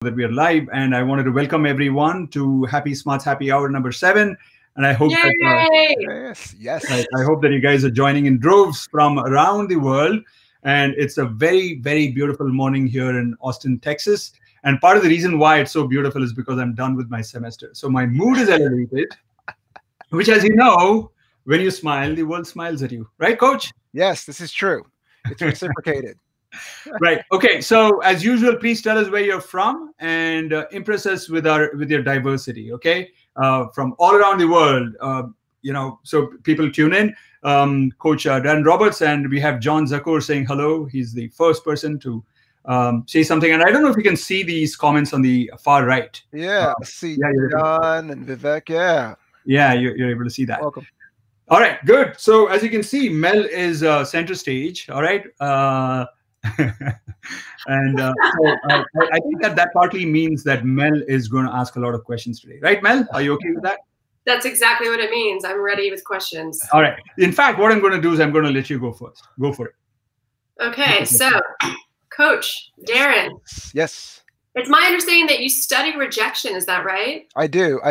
that we are live, and I wanted to welcome everyone to Happy Smarts Happy Hour number 7. And I hope I hope that you guys are joining in droves from around the world. And it's a very, very beautiful morning here in Austin, Texas. And part of the reason why it's so beautiful is because I'm done with my semester. So my mood is elevated, which, as you know, when you smile, the world smiles at you. Right, Coach? Yes, this is true. It's reciprocated. Right. Okay. So as usual, please tell us where you're from and impress us with your diversity. Okay. From all around the world, so people tune in. Coach Daron Roberts, and we have John Zakur saying hello. He's the first person to say something. And I don't know if you can see these comments on the far right. Yeah. See John and Vivek. Yeah. Yeah. You're able to see that. Welcome. All right. Good. So as you can see, Mel is center stage. All right. And I think that partly means that Mel is going to ask a lot of questions today. Right, Mel? Are you okay with that? That's exactly what it means. I'm ready with questions. All right. In fact, what I'm going to do is I'm going to let you go first. Go for it. Okay. So, Coach Daron. Yes. It's my understanding that you study rejection. Is that right? I do.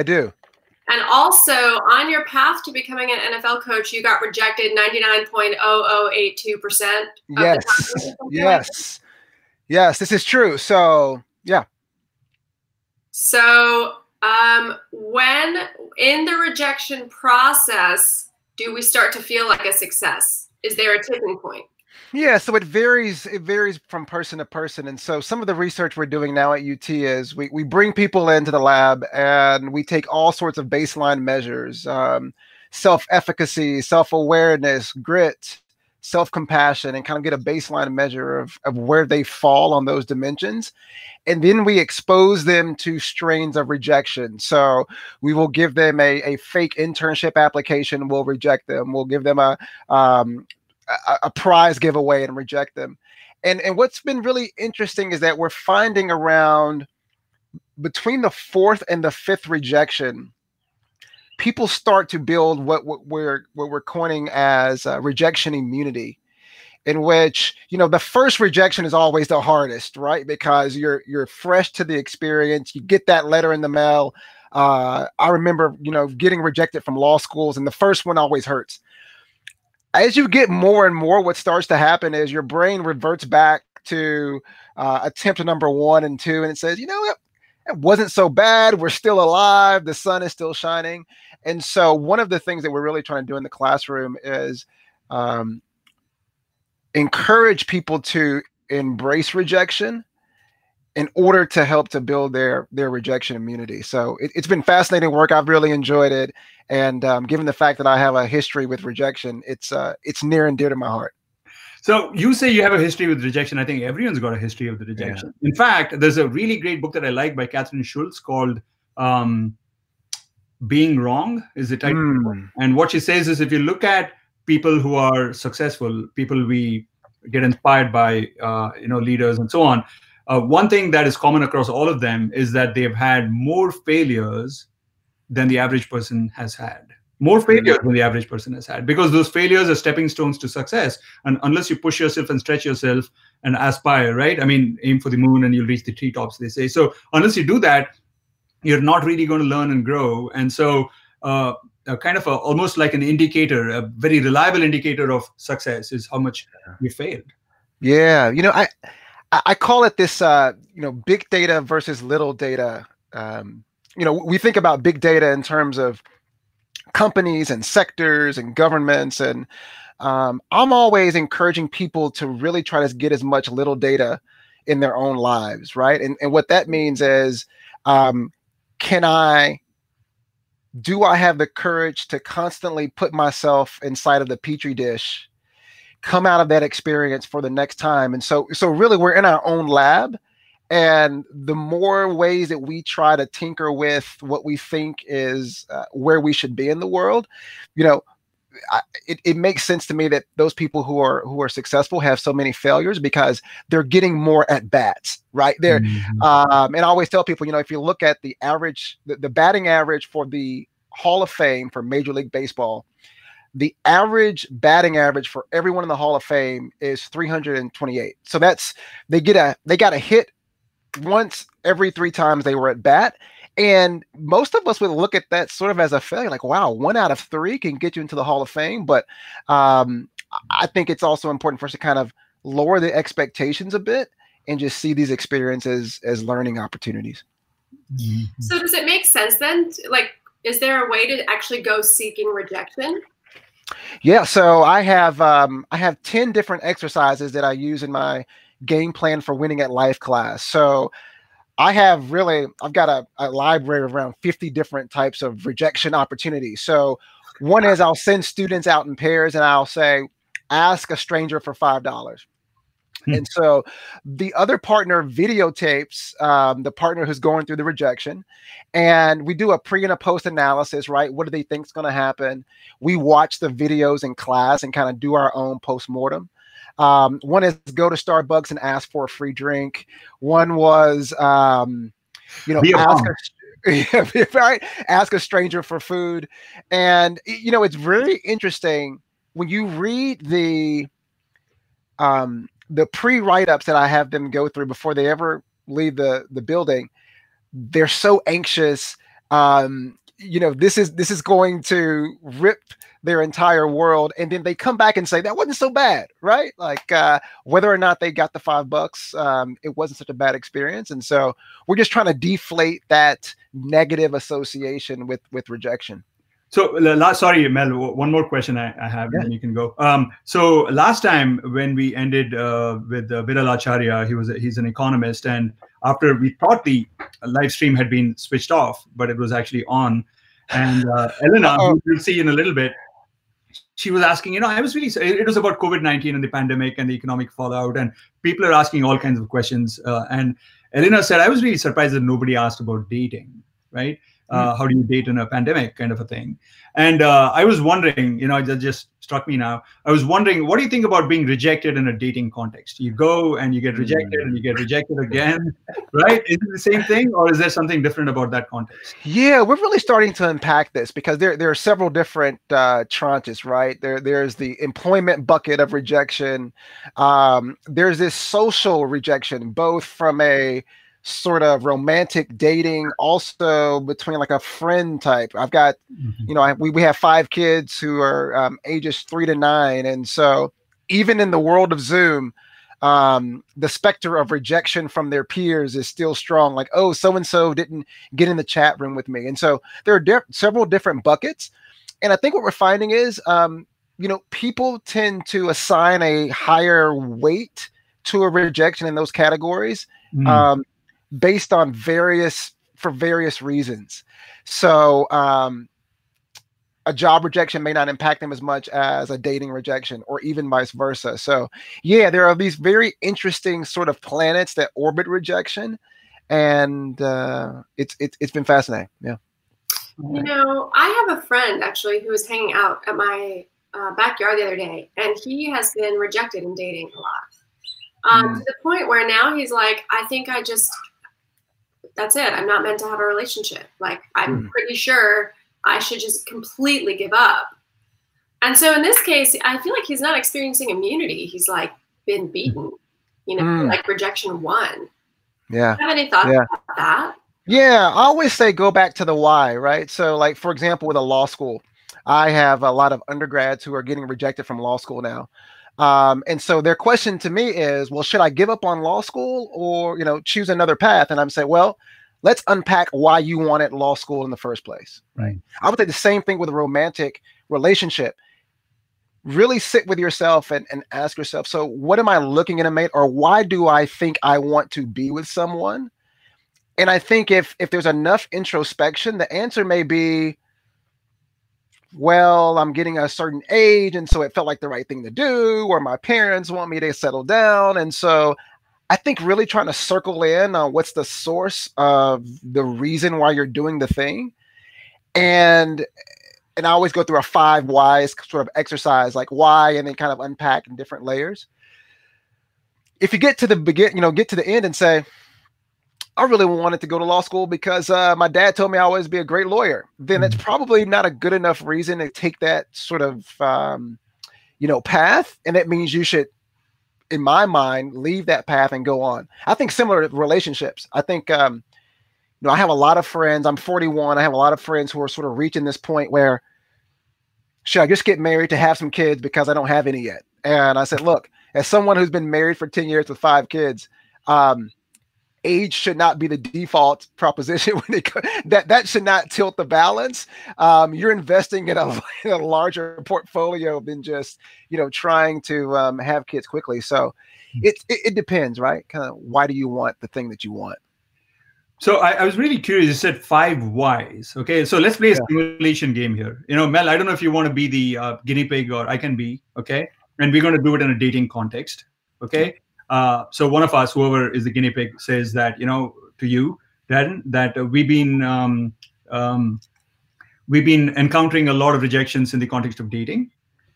And also, on your path to becoming an NFL coach, you got rejected 99.0082%. Yes, this is true. So, yeah. So, when in the rejection process, do we start to feel like a success? Is there a tipping point? Yeah, so it varies from person to person. And so some of the research we're doing now at UT is we bring people into the lab and we take all sorts of baseline measures, self-efficacy, self-awareness, grit, self-compassion, and kind of get a baseline measure of where they fall on those dimensions. And then we expose them to strains of rejection. So we will give them a fake internship application. We'll reject them. We'll give them a prize giveaway and reject them. And what's been really interesting is that we're finding around between the 4th and the 5th rejection, people start to build what we're coining as rejection immunity, in which, the first rejection is always the hardest, right? Because you're fresh to the experience. You get that letter in the mail. I remember, getting rejected from law schools, and the first one always hurts. As you get more and more, what starts to happen is your brain reverts back to attempt number 1 and 2, and it says, it wasn't so bad. We're still alive. The sun is still shining. And so one of the things that we're really trying to do in the classroom is encourage people to embrace rejection in order to help to build their rejection immunity. So it's been fascinating work. I've really enjoyed it. And given the fact that I have a history with rejection, it's near and dear to my heart. So you say you have a history with rejection. I think everyone's got a history of the rejection. Yeah. In fact, there's a really great book that I like by Catherine Schultz called Being Wrong is the title. And what she says is, if you look at people who are successful, people we get inspired by, leaders and so on, one thing that is common across all of them is that they've had more failures than the average person has had. More failures than the average person has had, because those failures are stepping stones to success. And unless you push yourself and stretch yourself and aspire, right? I mean, aim for the moon and you'll reach the treetops, they say. So unless you do that, you're not really going to learn and grow. And so almost like an indicator, a very reliable indicator of success is how much you failed. Yeah. I call it this, big data versus little data. We think about big data in terms of companies and sectors and governments. And I'm always encouraging people to really try to get as much little data in their own lives, right? And what that means is, do I have the courage to constantly put myself inside of the petri dish, come out of that experience for the next time? And so really we're in our own lab. And the more ways that we try to tinker with what we think is where we should be in the world, it makes sense to me that those people who are successful have so many failures, because they're getting more at bats, right? They're and I always tell people, if you look at the average, the batting average for the Hall of Fame for Major League Baseball, the average batting average for everyone in the Hall of Fame is 328. So that's they got a hit once every 3 times they were at bat. And most of us would look at that sort of as a failure, like, wow, 1 out of 3 can get you into the Hall of Fame. But I think it's also important for us to kind of lower the expectations a bit and just see these experiences as learning opportunities. So does it make sense then? Like, is there a way to actually go seeking rejection? Yeah, so I have 10 different exercises that I use in my game plan for winning at life class. So I've got a library of around 50 different types of rejection opportunities. So one is I'll send students out in pairs and I'll say, ask a stranger for $5. And so the other partner videotapes the partner who's going through the rejection, and we do a pre and a post analysis, right? What do they think is going to happen? We watch the videos in class and kind of do our own postmortem. One is go to Starbucks and ask for a free drink. One was, ask a stranger for food. And, it's really interesting when you read the pre-write-ups that I have them go through before they ever leave the building. They're so anxious. This is going to rip their entire world. And then they come back and say, that wasn't so bad, right? Like whether or not they got the $5, it wasn't such a bad experience. And so we're just trying to deflate that negative association with rejection. So sorry, Mel, one more question I have, and then you can go. So last time when we ended with Viral Acharya, he's an economist, and after we thought the live stream had been switched off, but it was actually on. And Elena, who we'll see in a little bit, she was asking, I was really, it was about COVID-19 and the pandemic and the economic fallout, and people are asking all kinds of questions. And Elena said, I was really surprised that nobody asked about dating, right? How do you date in a pandemic, kind of a thing. And I was wondering, that just struck me now. I was wondering, what do you think about being rejected in a dating context? You go and you get rejected and you get rejected again, right? Is it the same thing, or is there something different about that context? Yeah, we're really starting to unpack this because there are several different tranches, right? There's the employment bucket of rejection. There's this social rejection, both from a sort of romantic dating, also between like a friend type. I've got, we have 5 kids who are ages 3 to 9. And so even in the world of Zoom, the specter of rejection from their peers is still strong. Like, oh, so-and-so didn't get in the chat room with me. And so there are several different buckets. And I think what we're finding is, people tend to assign a higher weight to a rejection in those categories. Based on various reasons. So a job rejection may not impact them as much as a dating rejection, or even vice versa. So yeah, there are these very interesting sort of planets that orbit rejection, and it's been fascinating. Yeah. I have a friend actually who was hanging out at my backyard the other day, and he has been rejected in dating a lot. To the point where now he's like, I think that's it. I'm not meant to have a relationship. Like, I'm pretty sure I should just completely give up. And so in this case, I feel like he's not experiencing immunity. He's like been beaten, like rejection 1. Yeah. Do you have any thoughts about that? Yeah. I always say, go back to the why, right? So like, for example, with a law school, I have a lot of undergrads who are getting rejected from law school now. And so their question to me is, well, should I give up on law school or, choose another path? And I'm saying, well, let's unpack why you wanted law school in the first place. Right. I would say the same thing with a romantic relationship. Really sit with yourself and ask yourself, so what am I looking in a mate, or why do I think I want to be with someone? And I think if there's enough introspection, the answer may be, well, I'm getting a certain age, and so it felt like the right thing to do, or my parents want me to settle down. And so I think really trying to circle in on what's the source of the reason why you're doing the thing. And I always go through a 5 whys sort of exercise, like why, and then kind of unpack in different layers. If you get to the get to the end and say, I really wanted to go to law school because my dad told me I always be a great lawyer, then it's probably not a good enough reason to take that sort of, path. And that means you should in my mind, leave that path and go on. I think similar to relationships. I think, I have a lot of friends. I'm 41. I have a lot of friends who are sort of reaching this point where, should I just get married to have some kids because I don't have any yet? And I said, look, as someone who's been married for 10 years with 5 kids, age should not be the default proposition when that should not tilt the balance. You're investing in a larger portfolio than just, trying to have kids quickly. So it depends, right? Kind of, why do you want the thing that you want? So I was really curious. You said 5 whys. Okay, so let's play a simulation game here. Mel, I don't know if you want to be the guinea pig or I can be. Okay, and we're going to do it in a dating context. Okay. So one of us, whoever is the guinea pig, says that, to you, Daron, that we've been encountering a lot of rejections in the context of dating,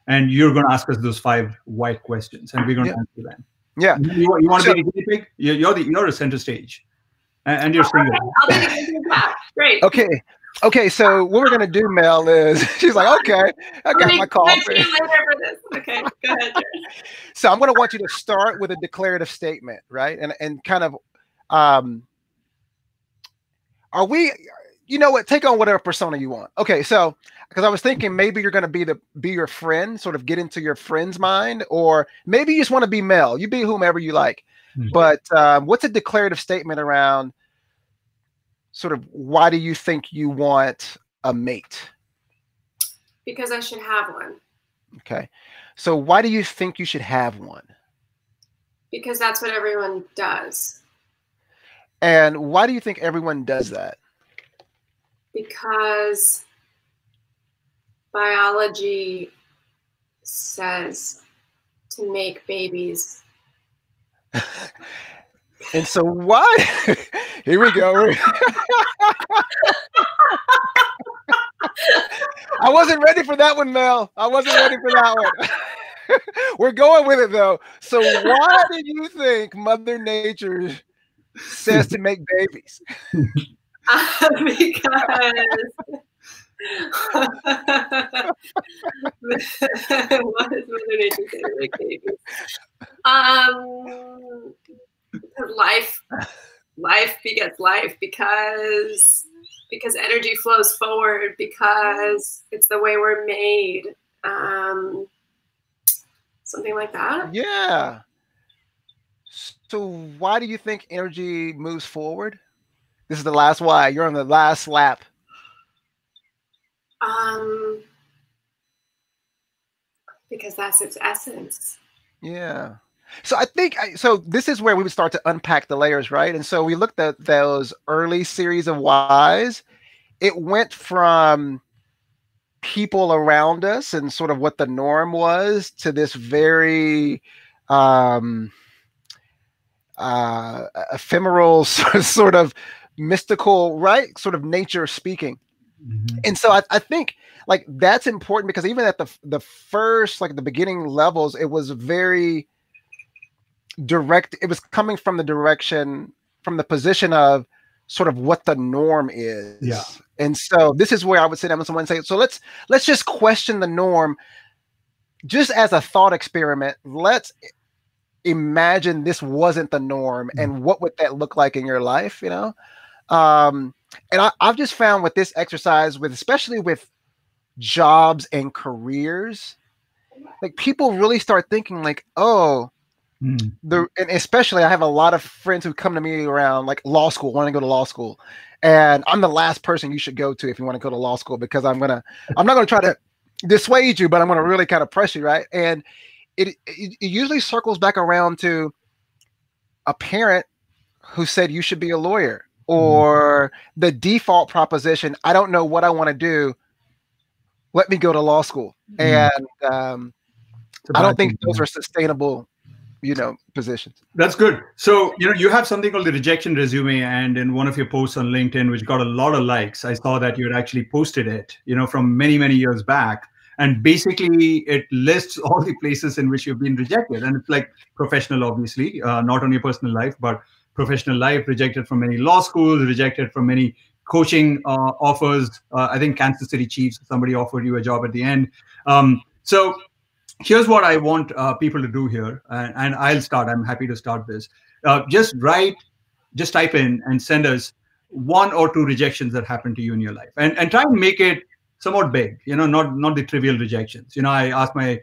and you're going to ask us those 5 why questions, and we're going to answer them. Yeah. You want to be the guinea pig? You're a center stage, and you're single. I'll be the guinea pig. Great. Okay, so what we're gonna do, Mel, is she's like, okay, I got my coffee. Later for this. Okay, go ahead. So I'm gonna want you to start with a declarative statement, right? And kind of, are we? You know what? Take on whatever persona you want. Okay, so because I was thinking maybe you're gonna be your friend, sort of get into your friend's mind, or maybe you just want to be Mel. You be whomever you like. Mm-hmm. But what's a declarative statement around? Sort of, why do you think you want a mate? Because I should have one. Okay. So why do you think you should have one? Because that's what everyone does. And why do you think everyone does that? Because biology says to make babies. And so what? Here we go. I wasn't ready for that one, Mel. I wasn't ready for that one. We're going with it, though. So why do you think Mother Nature says to make babies? Because what does Mother Nature say to make babies? Life begets life, because energy flows forward, because it's the way we're made. Something like that. Yeah. So why do you think energy moves forward? This is the last why. You're on the last lap. Because that's its essence. Yeah. So I think, so this is where we would start to unpack the layers, right? And so we looked at those early series of whys. It went from people around us and sort of what the norm was to this very ephemeral sort of mystical, right? Sort of nature speaking. Mm-hmm. And so I think like that's important, because even at the first, like the beginning levels, it was very direct. It was coming from the direction, from the position of sort of what the norm is. Yeah. And so this is where I would sit down with someone and say, so let's just question the norm just as a thought experiment. Let's imagine this wasn't the norm, and what would that look like in your life, you know? And I've just found with this exercise, especially with jobs and careers, like people really start thinking like, oh, and especially I have a lot of friends who come to me around like law school, want to go to law school. And I'm the last person you should go to if you want to go to law school, because I'm not going to try to dissuade you, but I'm going to really kind of press you, right? And it usually circles back around to a parent who said you should be a lawyer, or the default proposition, I don't know what I want to do, let me go to law school. And I don't think those are sustainable, positions. That's good. So, you have something called the rejection resume, and in one of your posts on LinkedIn, which got a lot of likes, I saw that you had actually posted it, from many, many years back. And basically it lists all the places in which you've been rejected. And it's like professional, obviously, not only personal life, but professional life, rejected from many law schools, rejected from many coaching offers. I think Kansas City Chiefs, somebody offered you a job at the end. So here's what I want people to do here, and I'll start. I'm happy to start this. Just type in and send us 1 or 2 rejections that happened to you in your life, and try and make it somewhat big. Not the trivial rejections. I asked my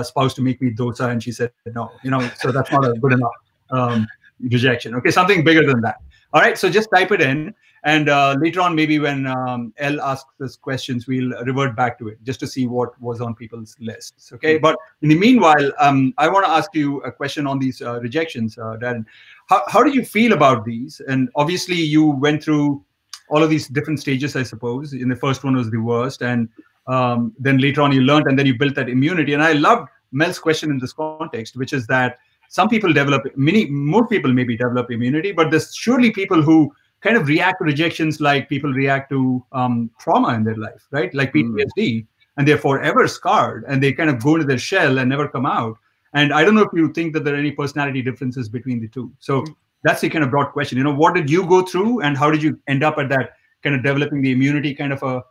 spouse to make me dosa, and she said no. So that's not a good enough rejection. Okay, something bigger than that. All right, so just type it in, and later on, maybe when Elle asks us questions, we'll revert back to it just to see what was on people's lists. Okay, but in the meanwhile, I want to ask you a question on these rejections, Daron. How did you feel about these? And obviously, you went through all of these different stages, I suppose. In the first one was the worst, and then later on you learned, and then you built that immunity. And I loved Mel's question in this context, which is that some people more people maybe develop immunity, but there's surely people who kind of react to rejections like people react to trauma in their life, right? Like PTSD, and they're forever scarred, and they kind of go into their shell and never come out. And I don't know if you think that there are any personality differences between the two. So that's the kind of broad question. What did you go through, and how did you end up at that kind of developing the immunity kind of a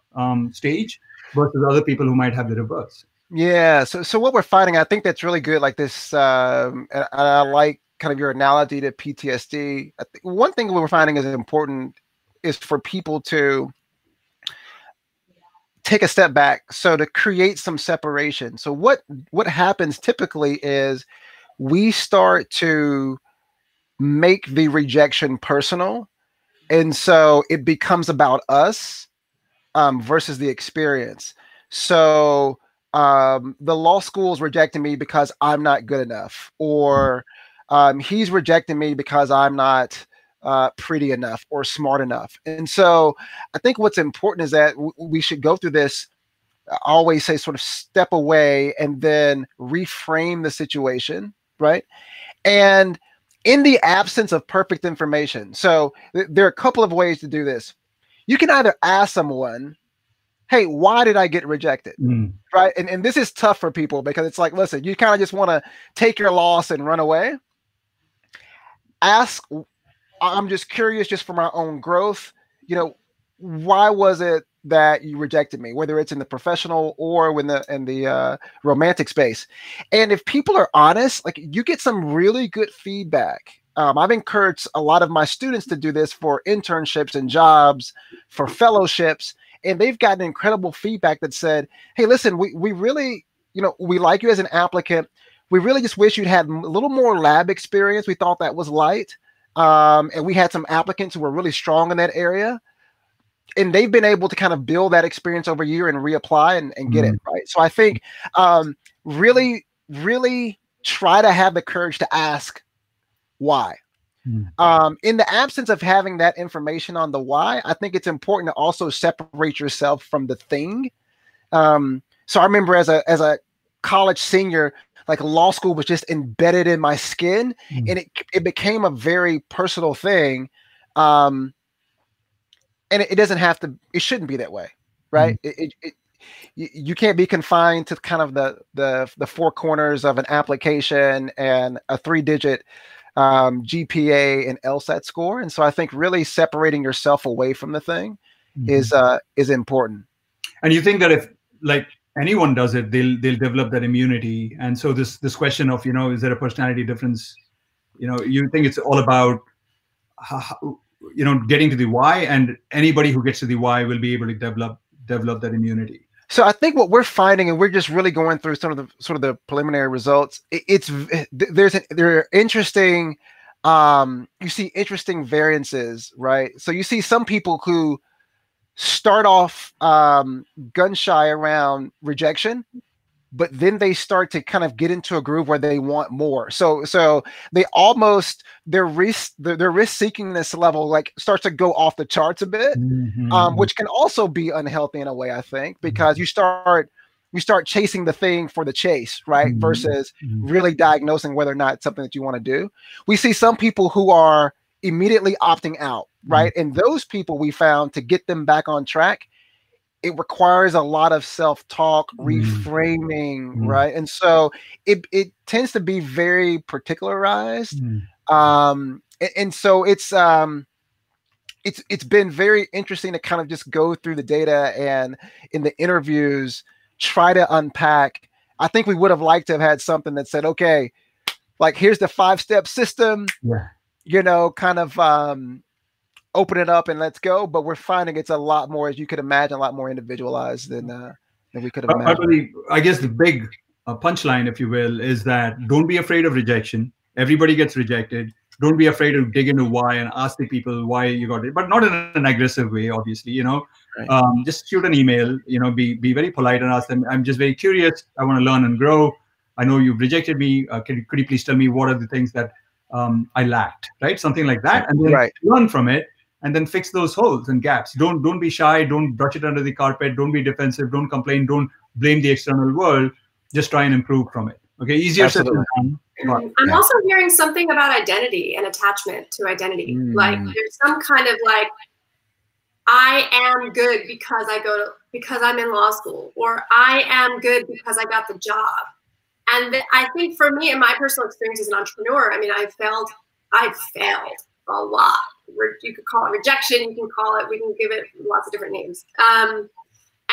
stage versus other people who might have the reverse? Yeah. So what we're finding, I think that's really good. Like this, and I like kind of your analogy to PTSD. I think one thing we're finding is important is for people to take a step back. So to create some separation. So what happens typically is we start to make the rejection personal. And so it becomes about us versus the experience. So the law school's rejecting me because I'm not good enough, or he's rejecting me because I'm not pretty enough or smart enough. And so I think what's important is that we should go through this. I always say sort of step away and then reframe the situation, right? And in the absence of perfect information. So there are a couple of ways to do this. You can either ask someone, hey, why did I get rejected? Right. And this is tough for people because it's like, listen, you kind of just want to take your loss and run away. Ask, I'm just curious, just for my own growth, why was it that you rejected me, whether it's in the professional or in the romantic space? And if people are honest, like, you get some really good feedback. I've encouraged a lot of my students to do this for internships and jobs, for fellowships. And they've gotten incredible feedback that said, hey, listen, we really, we like you as an applicant. We really just wish you'd had a little more lab experience. We thought that was light. And we had some applicants who were really strong in that area. And they've been able to kind of build that experience over a year and reapply and get it, right? So I think really, really try to have the courage to ask why. In the absence of having that information on the why, I think it's important to also separate yourself from the thing. So I remember as a college senior, like, law school was just embedded in my skin, and it became a very personal thing. And it doesn't have to, it shouldn't be that way, right? You can't be confined to kind of the four corners of an application and a 3-digit GPA and LSAT score. And so I think really separating yourself away from the thing is important. And you think that if, like, anyone does it, they'll develop that immunity. And so this question of, is there a personality difference? You think it's all about getting to the why, and anybody who gets to the why will be able to develop that immunity. So I think what we're finding, and we're just really going through some of the sort of the preliminary results, there are interesting, you see interesting variances, right? So you see some people who start off gun shy around rejection, but then they start to kind of get into a groove where they want more. So they almost, their risk seekingness level like starts to go off the charts a bit, which can also be unhealthy in a way, I think, because you start chasing the thing for the chase, right? Versus really diagnosing whether or not it's something that you want to do. We see some people who are immediately opting out, right? And those people, we found, to get them back on track, it requires a lot of self-talk, reframing, right? And so it tends to be very particularized. And so it's been very interesting to kind of just go through the data and in the interviews, try to unpack I think we would have liked to have had something that said, okay, like here's the 5-step system, you know, kind of open it up and let's go. But we're finding it's a lot more, as you could imagine, a lot more individualized than we could have imagined. I guess the big punchline, if you will, is that don't be afraid of rejection. Everybody gets rejected. Don't be afraid to dig into why and ask the people why you got it, but not in an aggressive way, obviously, you know. Right. Just shoot an email, you know, be very polite and ask them, I'm just very curious. I want to learn and grow. I know you've rejected me. Could you please tell me what are the things that I lacked, right? Something like that. And then learn from it and then fix those holes and gaps. Don't be shy. Don't brush it under the carpet. Don't be defensive. Don't complain. Don't blame the external world. Just try and improve from it. Okay, easier said than done. I'm also hearing something about identity and attachment to identity. Like there's some kind of like, I am good because I'm in law school, or I am good because I got the job. And I think for me, in my personal experience as an entrepreneur, I mean, I've failed a lot. You could call it rejection. You can call it, we can give it lots of different names.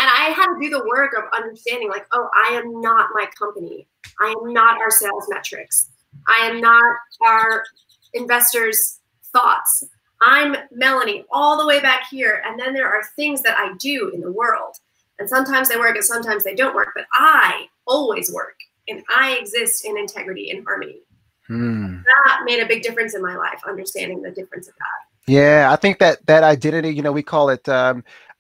And I had to do the work of understanding like, oh, I am not my company. I am not our sales metrics. I am not our investors' thoughts. I'm Melanie all the way back here. And then there are things that I do in the world. And sometimes they work and sometimes they don't work. But I always work. And I exist in integrity and harmony. That made a big difference in my life, understanding the difference of that. Yeah, I think that identity, you know, we call it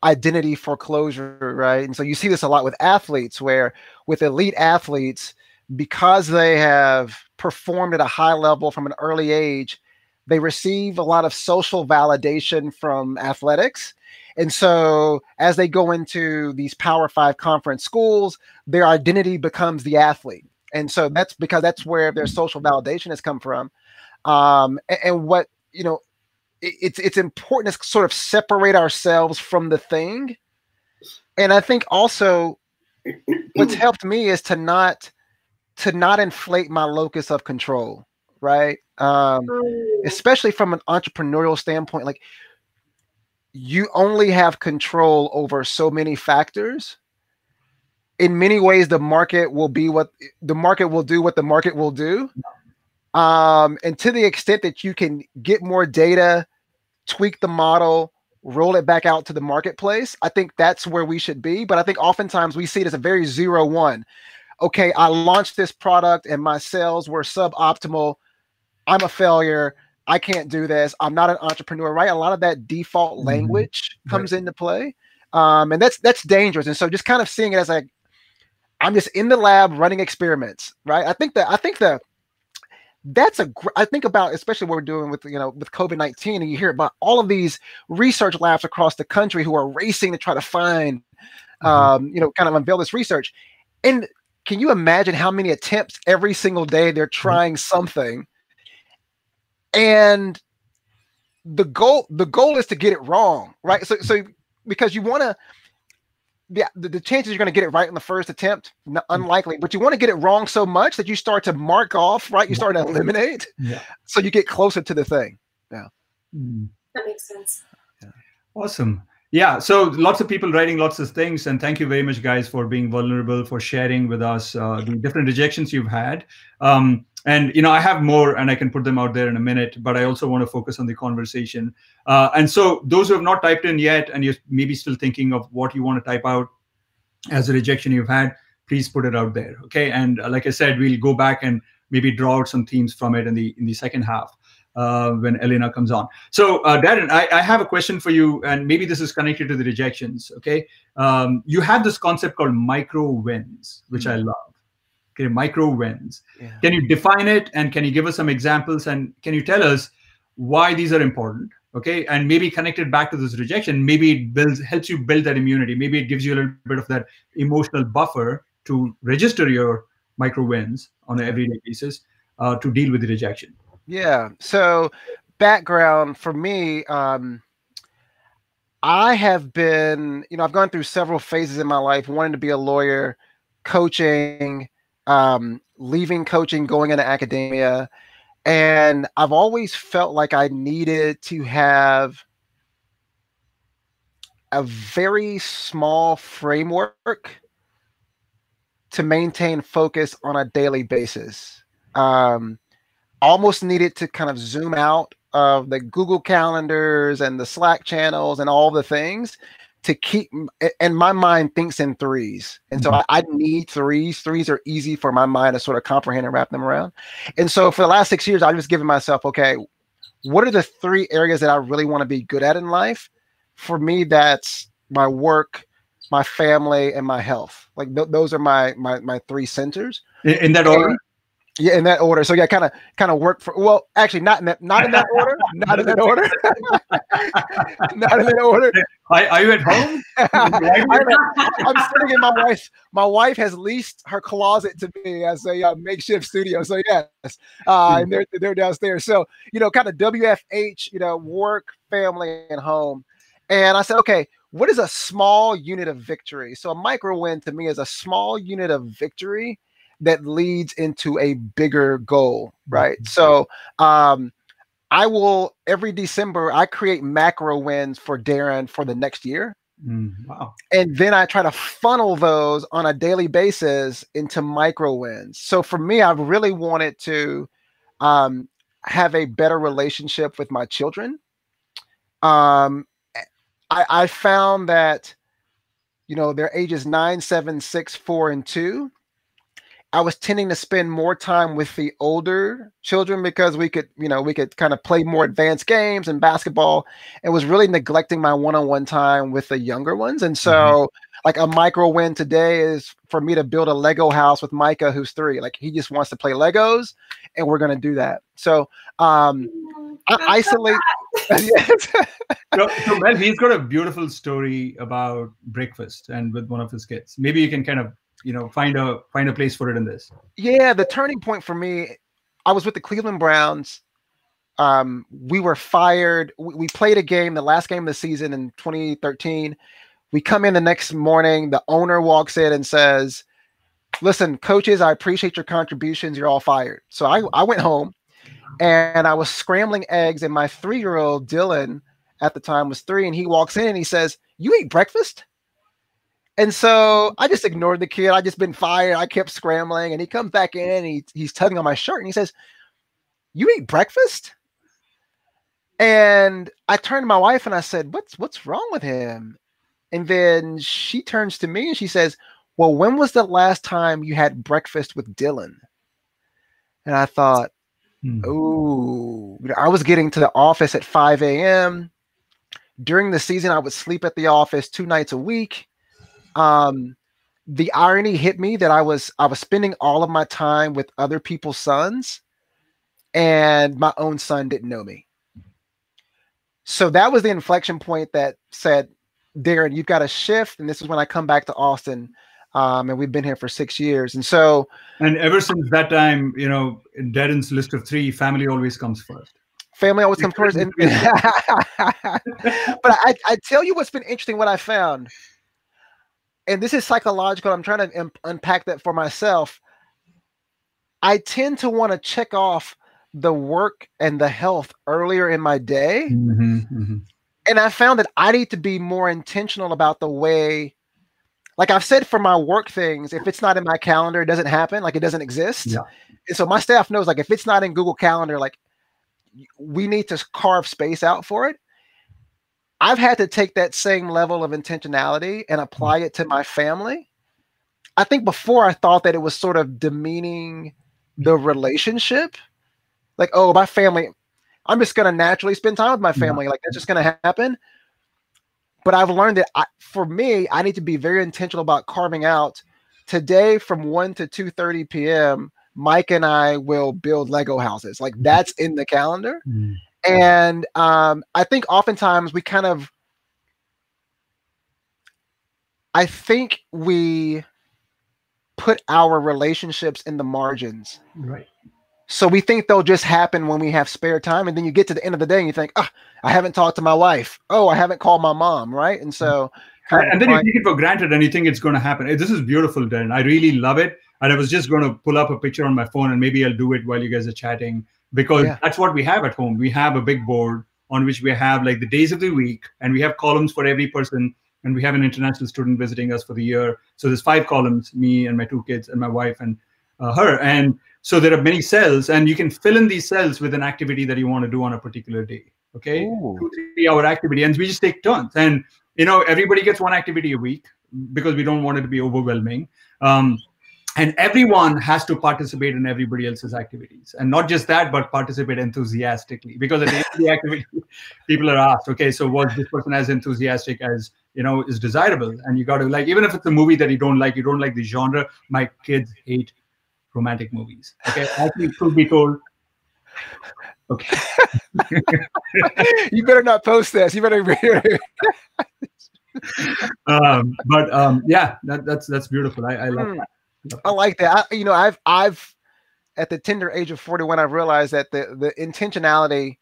identity foreclosure, right? And so you see this a lot with athletes, where with elite athletes, because they have performed at a high level from an early age, they receive a lot of social validation from athletics. And so as they go into these Power 5 conference schools, their identity becomes the athlete. And so that's because that's where their social validation has come from. And what, you know, it's important to sort of separate ourselves from the thing. And I think also what's helped me is to not inflate my locus of control, right? Especially from an entrepreneurial standpoint, like you only have control over so many factors. In many ways, the market will be what the market will do, what the market will do. And to the extent that you can get more data, tweak the model, roll it back out to the marketplace, I think that's where we should be. But I think oftentimes we see it as a very 0-1. Okay, I launched this product and my sales were suboptimal. I'm a failure. I can't do this. I'm not an entrepreneur, right? A lot of that default language comes into play. And that's dangerous. And so just kind of seeing it as like, I'm just in the lab running experiments, right? I think about, especially what we're doing with, you know, with COVID-19, and you hear about all of these research labs across the country who are racing to try to find, you know, kind of unveil this research. And can you imagine how many attempts every single day they're trying something? And the goal is to get it wrong, right? So because you want to, the chances you're going to get it right in the first attempt, unlikely, but you want to get it wrong so much that you start to mark off, right? You start to eliminate, so you get closer to the thing. Yeah, that makes sense. Yeah. Awesome. Yeah. So lots of people writing lots of things, and thank you very much, guys, for being vulnerable, for sharing with us the different rejections you've had. And you know, I have more, and I can put them out there in a minute, but I also want to focus on the conversation. And so those who have not typed in yet, and you're maybe still thinking of what you want to type out as a rejection you've had, please put it out there. Okay. And like I said, we'll go back and maybe draw out some themes from it in the second half when Elena comes on. So Daron, I have a question for you, and maybe this is connected to the rejections. Okay. You have this concept called micro wins, which I love. Okay, micro wins. Yeah. Can you define it, and can you give us some examples, and can you tell us why these are important? Okay, and maybe connect it back to this rejection. Maybe it helps you build that immunity. Maybe it gives you a little bit of that emotional buffer to register your micro wins on an everyday basis to deal with the rejection. Yeah. So background for me, I have been, you know, I've gone through several phases in my life, wanting to be a lawyer, coaching, leaving coaching, going into academia. And I've always felt like I needed to have a very small framework to maintain focus on a daily basis. Almost needed to kind of zoom out of the Google calendars and the Slack channels and all the things to keep, and my mind thinks in threes. And so I need threes. Threes are easy for my mind to sort of comprehend and wrap them around. And so for the last 6 years, I've just given myself, okay, what are the 3 areas that I really want to be good at in life? For me, that's my work, my family, and my health. Like those are my 3 centers. In that order? Yeah, in that order. So yeah, kind of work for. Well, actually, not in that order. Not in that order. Not in that order. Are you at home? I'm sitting in my wife. My wife has leased her closet to me as a makeshift studio. So yes, and they're downstairs. So kind of WFH. Work, family, and home. And I said, okay, what is a small unit of victory? So a micro win to me is a small unit of victory that leads into a bigger goal, right? So I will, every December, I create macro wins for Daron for the next year. Wow. And then I try to funnel those on a daily basis into micro wins. So for me, I really wanted to have a better relationship with my children. I found that, their ages 9, 7, 6, 4, and 2. I was tending to spend more time with the older children because we could kind of play more advanced games and basketball, and was really neglecting my one-on-one time with the younger ones. And so like a micro win today is for me to build a Lego house with Micah, who's 3. Like he just wants to play Legos, and we're going to do that. So I isolate. So Mel, he's got a beautiful story about breakfast and with one of his kids. Maybe you can kind of find a place for it in this. Yeah, the turning point for me, I was with the Cleveland Browns. We were fired. We played a game, the last game of the season in 2013. We come in the next morning. The owner walks in and says, "Listen, coaches, I appreciate your contributions. You're all fired." So I went home, and I was scrambling eggs, and my 3-year-old Dylan at the time was 3, and he walks in and he says, "You ate breakfast?" And so I just ignored the kid. I just been fired. I kept scrambling, and he comes back in and he's tugging on my shirt and he says, "You ate breakfast?" And I turned to my wife and I said, what's wrong with him? And then she turns to me and she says, "Well, when was the last time you had breakfast with Dylan?" And I thought, ooh, I was getting to the office at 5 a.m. During the season, I would sleep at the office 2 nights a week. The irony hit me that I was spending all of my time with other people's sons, and my own son didn't know me. So that was the inflection point that said, "Daron, you've got to shift." And this is when I come back to Austin, and we've been here for 6 years. And ever since that time, in Daron's list of 3, family always comes first. Family always comes first. But I tell you what's been interesting, what I found. And this is psychological. I'm trying to unpack that for myself. I tend to want to check off the work and the health earlier in my day. And I found that I need to be more intentional about the way, like I've said for my work things, if it's not in my calendar, it doesn't happen. Like it doesn't exist. Yeah. And so my staff knows, like if it's not in Google Calendar, like we need to carve space out for it. I've had to take that same level of intentionality and apply it to my family. I think before I thought that it was sort of demeaning the relationship. Like, oh, my family, I'm just going to naturally spend time with my family. Like that's just going to happen. But I've learned that for me, I need to be very intentional about carving out today from 1 to 2:30 p.m. Mike and I will build Lego houses. Like that's in the calendar. And I think oftentimes I think we put our relationships in the margins. Right. So we think they'll just happen when we have spare time. And then you get to the end of the day and you think, I haven't talked to my wife. Oh, I haven't called my mom. Right. And so. And then you take it for granted and you think it's going to happen. This is beautiful, Daron. I really love it. And I was just going to pull up a picture on my phone and maybe I'll do it while you guys are chatting, because that's what we have at home. We have a big board on which we have like the days of the week, and we have columns for every person and we have an international student visiting us for the year. So there's 5 columns, me and my 2 kids and my wife and her. And so there are many cells, and you can fill in these cells with an activity that you want to do on a particular day. Okay, 2-3 hour activity, and we just take turns. And everybody gets 1 activity a week because we don't want it to be overwhelming. And everyone has to participate in everybody else's activities, and not just that, but participate enthusiastically. Because at the end of the activity, people are asked, okay, so was this person as enthusiastic as is desirable? And you got to, like, even if it's a movie that you don't like the genre. My kids hate romantic movies. Okay, actually, truth be told. Okay. You better not post this. You better. Yeah, that's beautiful. I love that. I like that. I've at the tender age of 41, I've realized that the intentionality,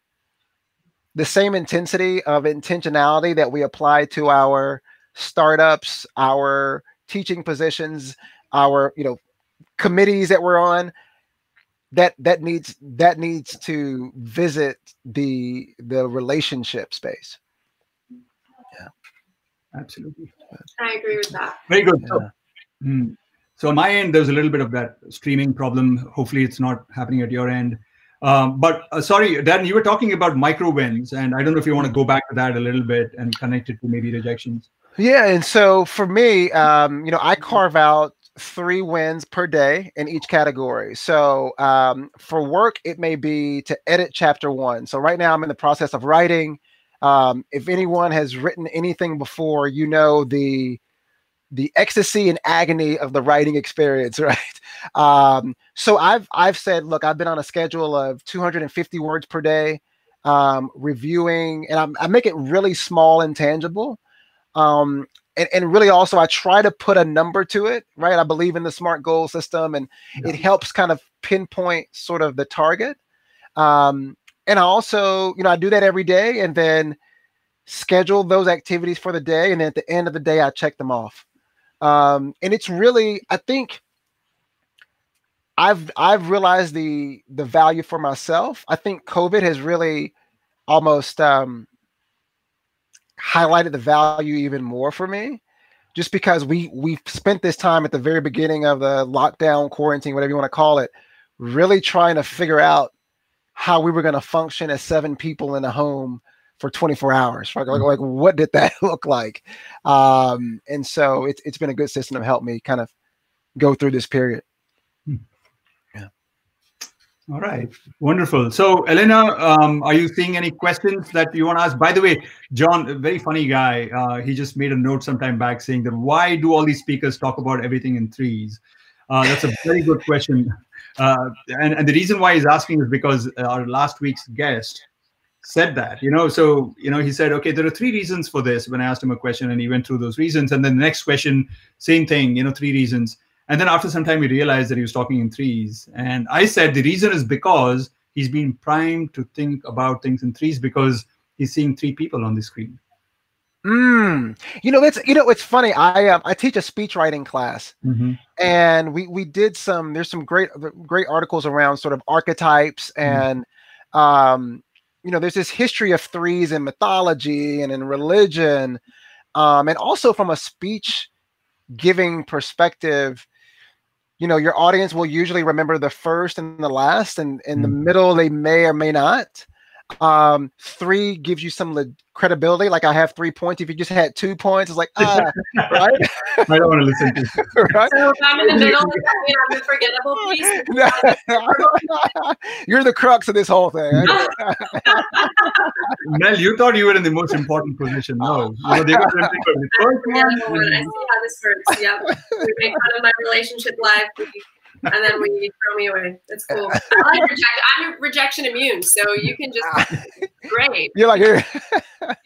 the same intensity of intentionality that we apply to our startups, our teaching positions, our committees that we're on, that needs to visit the relationship space. Yeah, absolutely. I agree with that. Very good. Yeah. So on my end, there's a little bit of that streaming problem. Hopefully it's not happening at your end. But sorry, Daron, you were talking about micro wins, and I don't know if you want to go back to that a little bit and connect it to maybe rejections. Yeah, and so for me, I carve out 3 wins per day in each category. So for work, it may be to edit chapter 1. So right now I'm in the process of writing. If anyone has written anything before, the ecstasy and agony of the writing experience, right? So I've said, look, I've been on a schedule of 250 words per day, reviewing, and I make it really small and tangible. And really also I try to put a number to it, right? I believe in the SMART goal system, and it helps kind of pinpoint sort of the target. And I also, I do that every day, and then schedule those activities for the day. And then at the end of the day, I check them off. And it's really, I think I've realized the value for myself. I think COVID has really almost highlighted the value even more for me, just because we spent this time at the very beginning of the lockdown, quarantine, whatever you want to call it, really trying to figure out how we were going to function as 7 people in a home for 24 hours. Like what did that look like? And so it's been a good system to help me kind of go through this period. Yeah. All right. Wonderful. So Elena, are you seeing any questions that you want to ask? By the way, John, a very funny guy. He just made a note sometime back saying that why do all these speakers talk about everything in threes? That's a very good question. And the reason why he's asking is because our last week's guest said that, so, he said, okay, there are 3 reasons for this when I asked him a question, and he went through those reasons. And then the next question, same thing, 3 reasons. And then after some time, we realized that he was talking in threes. And I said, the reason is because he's been primed to think about things in threes because he's seeing 3 people on the screen. It's funny. I teach a speech writing class, and we did there's some great articles around sort of archetypes, and, there's this history of threes in mythology and in religion, and also from a speech giving perspective. Your audience will usually remember the first and the last, and in the middle, they may or may not. 3 gives you some credibility. Like I have 3 points. If you just had 2 points, it's like, right? I don't want to listen to you. Right? So if I'm in the middle, does that mean I'm the forgettable piece? You're the crux of this whole thing. Mel, you thought you were in the most important position. No. They were the first one. I see how this works. Yeah. We make fun of my relationship life. And then we throw me away. That's cool. I like I'm rejection immune, so you can just great. You're like here. Keep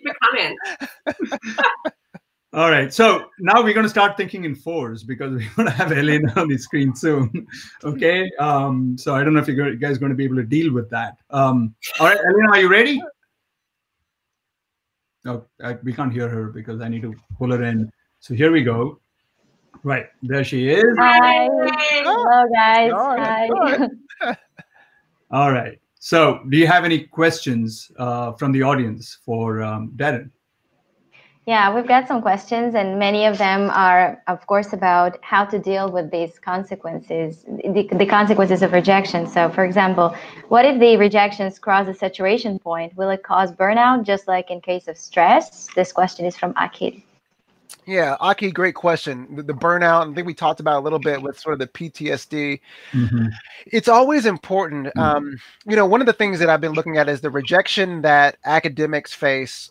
it coming. All right. So now we're going to start thinking in 4s because we're going to have Elena on the screen soon. Okay. So I don't know if you guys are going to be able to deal with that. All right, Elena, are you ready? No, we can't hear her because I need to pull her in. So here we go. Right, there she is. Hi. Hello, guys. Hi. All right. So do you have any questions from the audience for Daron? Yeah, we've got some questions, and many of them are, of course, about how to deal with these consequences, the consequences of rejection. So, for example, what if the rejections cross a saturation point? Will it cause burnout, just like in case of stress? This question is from Akid. Yeah, Aki, great question. The burnout, I think we talked about a little bit with sort of the PTSD. Mm-hmm. It's always important. One of the things that I've been looking at is the rejection that academics face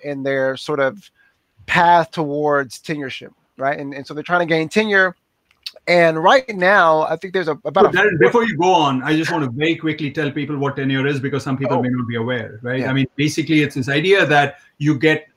in their sort of path towards tenureship, right? And so they're trying to gain tenure. And right now, I think there's Darren, before you go on, I just want to very quickly tell people what tenure is, because some people may not be aware, right? Yeah. I mean, basically, it's this idea that you get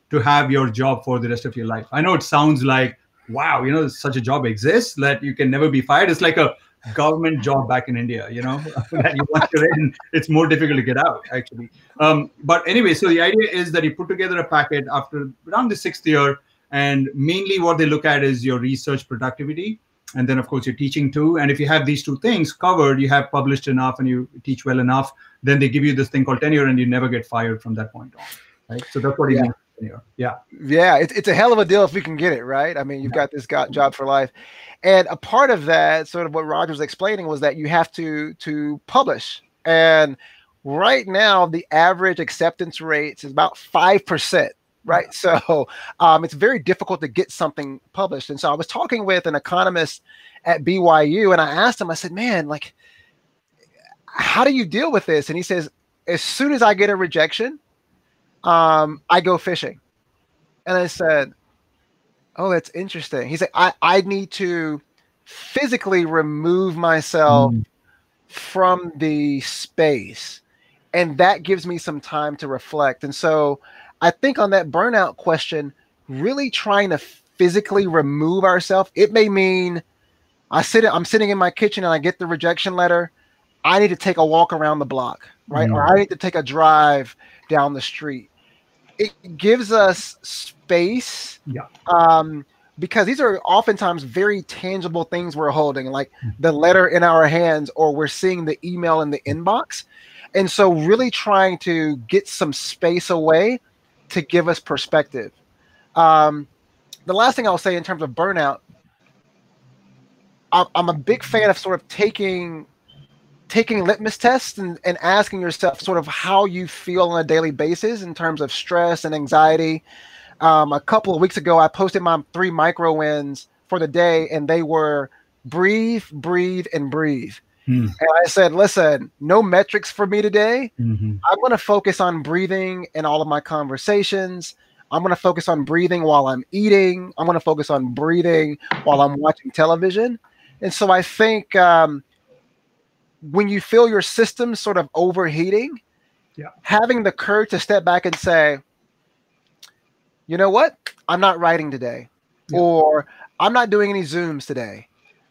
to have your job for the rest of your life. I know it sounds like, wow, such a job exists that you can never be fired. It's like a government job back in India, that once you're in, it's more difficult to get out, actually. But anyway, so the idea is that you put together a packet after around the 6th year, and mainly what they look at is your research productivity. And then, of course, your teaching too. And if you have these two things covered, you have published enough and you teach well enough, then they give you this thing called tenure, and you never get fired from that point on. Right? So that's what he means. Yeah. It's a hell of a deal if we can get it, right? I mean, you've got this job for life. And a part of that, sort of what Roger was explaining, was that you have to publish. And right now, the average acceptance rate is about 5%, right? So it's very difficult to get something published. And so I was talking with an economist at BYU, and I asked him, I said, man, like, how do you deal with this? And he says, as soon as I get a rejection, I go fishing. And I said, oh, that's interesting. He said, I need to physically remove myself from the space. And that gives me some time to reflect. And so I think on that burnout question, really trying to physically remove ourselves, it may mean I'm sitting in my kitchen and I get the rejection letter. I need to take a walk around the block, right? Or I need to take a drive down the street. It gives us space, because these are oftentimes very tangible things we're holding, like the letter in our hands, or we're seeing the email in the inbox. And so really trying to get some space away to give us perspective. The last thing I'll say in terms of burnout, I'm a big fan of sort of taking litmus tests and asking yourself sort of how you feel on a daily basis in terms of stress and anxiety. A couple of weeks ago, I posted my 3 micro wins for the day, and they were breathe, breathe, and breathe. And I said, listen, no metrics for me today. I'm going to focus on breathing in all of my conversations. I'm going to focus on breathing while I'm eating. I'm going to focus on breathing while I'm watching television. And so I think when you feel your system sort of overheating, having the courage to step back and say, you know what? I'm not writing today, or I'm not doing any Zooms today.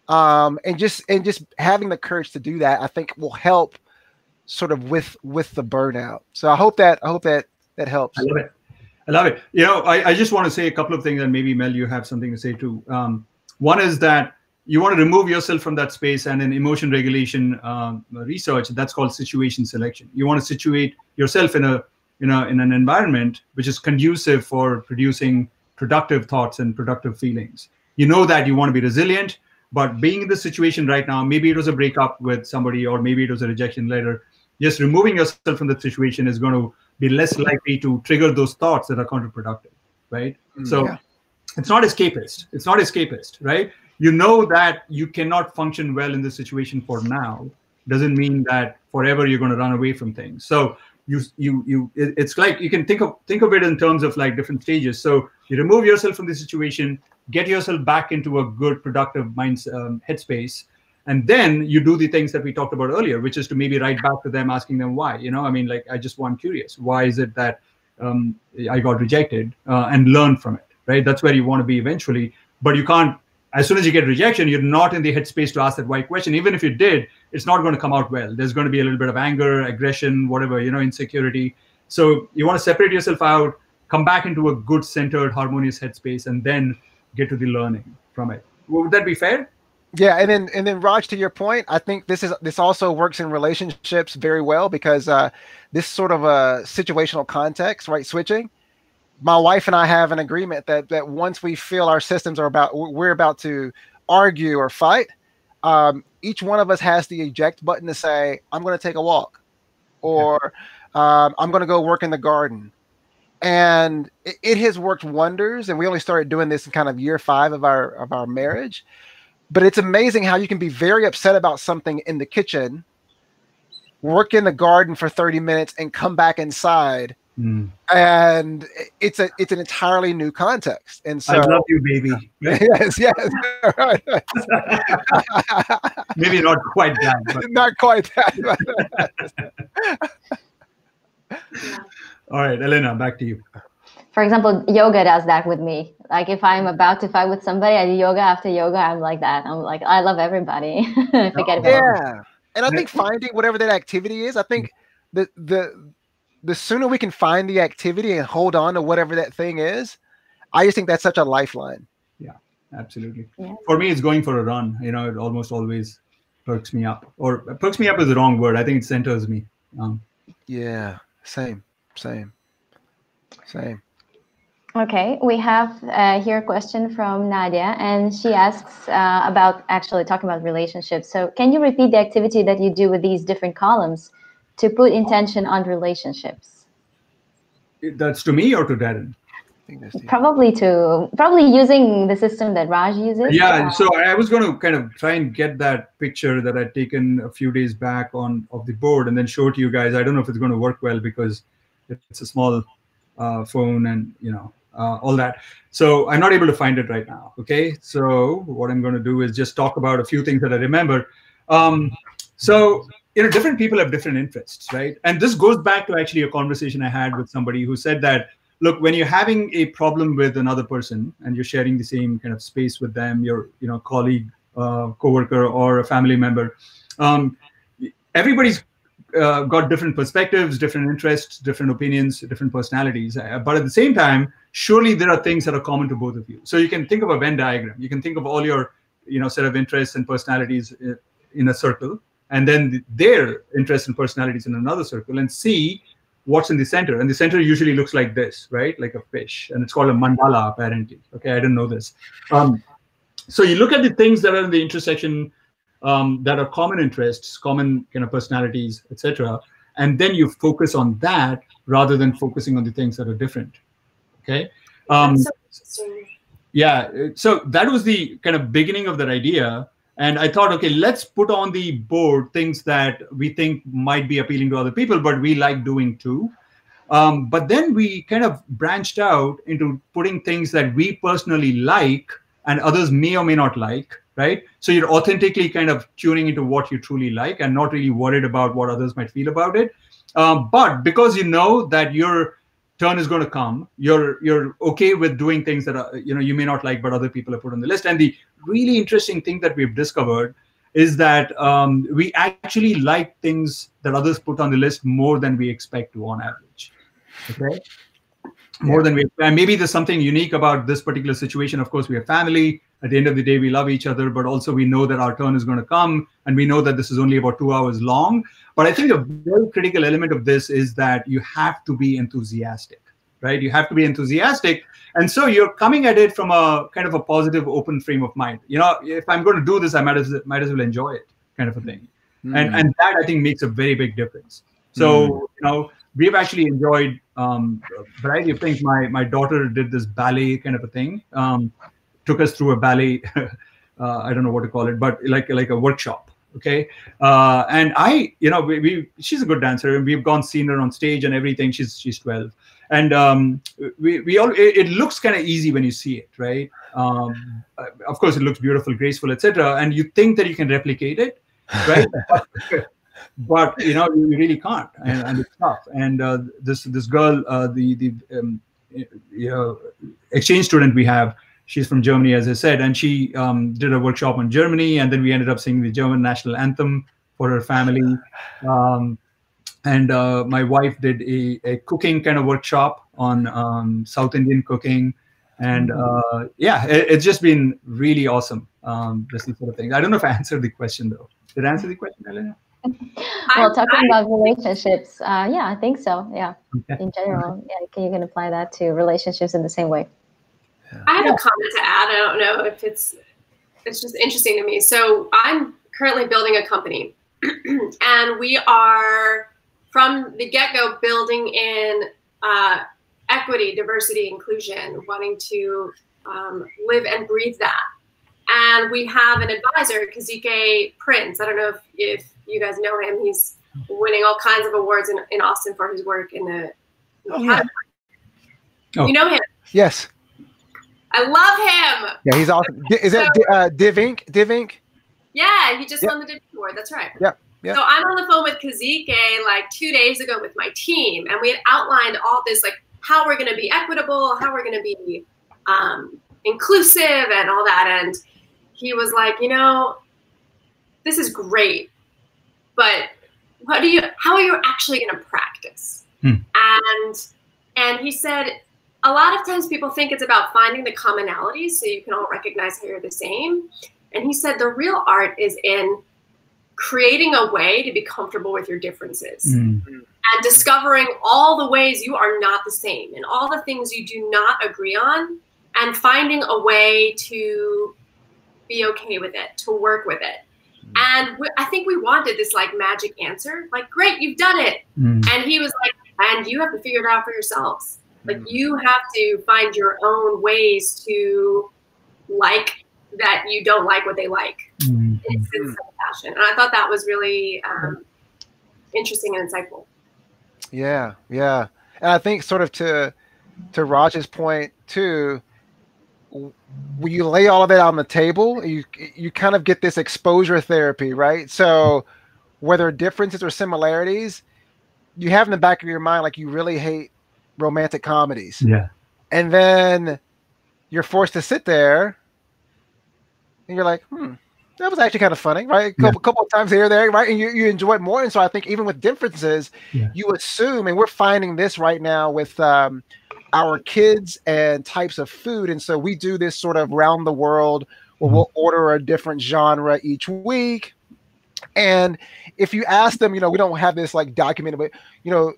And just having the courage to do that, I think will help sort of with the burnout. So I hope that helps. I love it. I just want to say a couple of things, and maybe Mel, you have something to say too. One is that you want to remove yourself from that space, and in emotion regulation research, that's called situation selection. You want to situate yourself in an environment which is conducive for producing productive thoughts and productive feelings. You know that you want to be resilient, but being in the situation right now, maybe it was a breakup with somebody, or maybe it was a rejection letter. Just removing yourself from the situation is going to be less likely to trigger those thoughts that are counterproductive, right? So it's not escapist. It's not escapist, right? You know that you cannot function well in this situation for now. Doesn't mean that forever you're going to run away from things. So it's like you can think of it in terms of like different stages. So you remove yourself from the situation, get yourself back into a good productive headspace, and then you do the things that we talked about earlier, which is to maybe write back to them, asking them why. I mean, like, I just want curious. Why is it that I got rejected, and learn from it, right? That's where you want to be eventually. But you can't, as soon as you get rejection, you're not in the headspace to ask that why question. Even if you did, it's not going to come out well. There's going to be a little bit of anger, aggression, whatever, insecurity. So you want to separate yourself out, come back into a good, centered, harmonious headspace, and then get to the learning from it. Would that be fair? Yeah, and then Raj, to your point, I think this also works in relationships very well, because this sort of a situational context, right? Switching. my wife and I have an agreement that once we feel our systems we're about to argue or fight, each one of us has the eject button to say, I'm going to take a walk, or I'm going to go work in the garden. And it has worked wonders. And we only started doing this in kind of year 5 of our marriage. But it's amazing how you can be very upset about something in the kitchen, work in the garden for 30 minutes, and come back inside. And it's an entirely new context. And so, I love you, baby. Yes. Maybe not quite that, but not quite that. All right, Elena, back to you. For example, yoga does that with me. Like if I'm about to fight with somebody, I do yoga. After yoga, I'm like that. I'm like, I love everybody. Forget about it. And I think finding whatever that activity is, I think the sooner we can find the activity and hold on to whatever that thing is, I just think that's such a lifeline. Yeah, absolutely. Yeah. For me, it's going for a run. You know, it almost always perks me up. Or perks me up is the wrong word. I think it centers me. Yeah, same. Okay, we have here a question from Nadia, and she asks about actually talking about relationships. So can you repeat the activity that you do with these different columns to put intention on relationships? That's to me or to Daron? Probably using the system that Raj uses. Yeah, so I was going to kind of try and get that picture that I'd taken a few days back of the board and then show it to you guys. I don't know if it's going to work well because it's a small phone and, you know, all that. So I'm not able to find it right now. Okay, so what I'm going to do is just talk about a few things that I remember. So, you know, different people have different interests, right? And this goes back to actually a conversation I had with somebody who said that, look, when you're having a problem with another person and you're sharing the same kind of space with them, your, you know, colleague, coworker, or a family member, everybody's got different perspectives, different interests, different opinions, different personalities. But at the same time, surely there are things that are common to both of you. So you can think of a Venn diagram. You can think of all your, you know, set of interests and personalities in a circle, and then their interests and personalities in another circle, and see what's in the center. And the center usually looks like this, right? Like a fish. And it's called a mandala, apparently. Okay, I didn't know this. So you look at the things that are in the intersection, that are common interests, common kind of personalities, etc., and then you focus on that rather than focusing on the things that are different. Okay. Yeah. So that was the kind of beginning of that idea. And I thought, okay, let's put on the board things that we think might be appealing to other people, but we like doing too. But then we kind of branched out into putting things that we personally like and others may or may not like, right? So you're authentically kind of tuning into what you truly like and not really worried about what others might feel about it. But because you know that your turn is going to come, you're okay with doing things that are, you know, you may not like, but other people have put on the list. And the really interesting thing that we've discovered is that we actually like things that others put on the list more than we expect to on average. Okay. More than we, and maybe there's something unique about this particular situation. Of course, we are family. At the end of the day, we love each other, but also we know that our turn is going to come, and we know that this is only about 2 hours long. But I think a very critical element of this is that you have to be enthusiastic, right? You have to be enthusiastic. And so you're coming at it from a kind of a positive, open frame of mind. You know, if I'm going to do this, I might as well enjoy it, kind of a thing. And that, I think, makes a very big difference. So, you know, we've actually enjoyed a variety of things. My daughter did this ballet kind of a thing, took us through a ballet, I don't know what to call it, but like a workshop. Okay. And I, you know, she's a good dancer, and we've seen her on stage and everything. She's 12. And it looks kind of easy when you see it, right? Of course, it looks beautiful, graceful, etc. And you think that you can replicate it, right? But you know, you really can't, and it's tough. And this girl, the exchange student we have, she's from Germany, as I said, and she did a workshop on Germany, and then we ended up singing the German national anthem for her family. And my wife did a cooking kind of workshop on South Indian cooking. And yeah, it's just been really awesome, this sort of thing. I don't know if I answered the question, though. Did I answer the question, Elena? Well, talking about relationships, yeah, I think so. Yeah, in general, yeah, you can apply that to relationships in the same way. I have a comment to add. I don't know if it's just interesting to me. So I'm currently building a company, and we are from the get-go building in equity, diversity, inclusion, wanting to live and breathe that. And we have an advisor, Kazike Prince. I don't know if you guys know him. He's winning all kinds of awards in Austin for his work in the You know him? Yes. I love him. Yeah, he's awesome. Is that Div Inc? Div Inc? Yeah, he just won the Div Award. That's right. Yeah. Yeah. So I'm on the phone with Kazike like 2 days ago with my team, and we had outlined all this, like how we're going to be equitable, how we're going to be inclusive, and all that. And he was like, you know, this is great, but how are you actually going to practice? And he said, a lot of times people think it's about finding the commonalities so you can all recognize how you're the same. And he said the real art is in creating a way to be comfortable with your differences and discovering all the ways you are not the same and all the things you do not agree on, and finding a way to be okay with it, to work with it. And I think we wanted this like magic answer, like, great, you've done it. And he was like, and you have to figure it out for yourselves. Like, you have to find your own ways to like that you don't like what they like. It's some passion. And I thought that was really interesting and insightful. Yeah, yeah. And I think sort of to Raj's point too, when you lay all of it on the table, you kind of get this exposure therapy, right? So whether differences or similarities, you have in the back of your mind, like, you really hate romantic comedies. Yeah. And then you're forced to sit there and you're like, that was actually kind of funny, right? A couple of times here or there, right? And you enjoy it more. And so I think even with differences, you assume, and we're finding this right now with our kids and types of food. And so we do this sort of round the world where we'll order a different genre each week. And if you ask them, you know, we don't have this like documented, but, you know,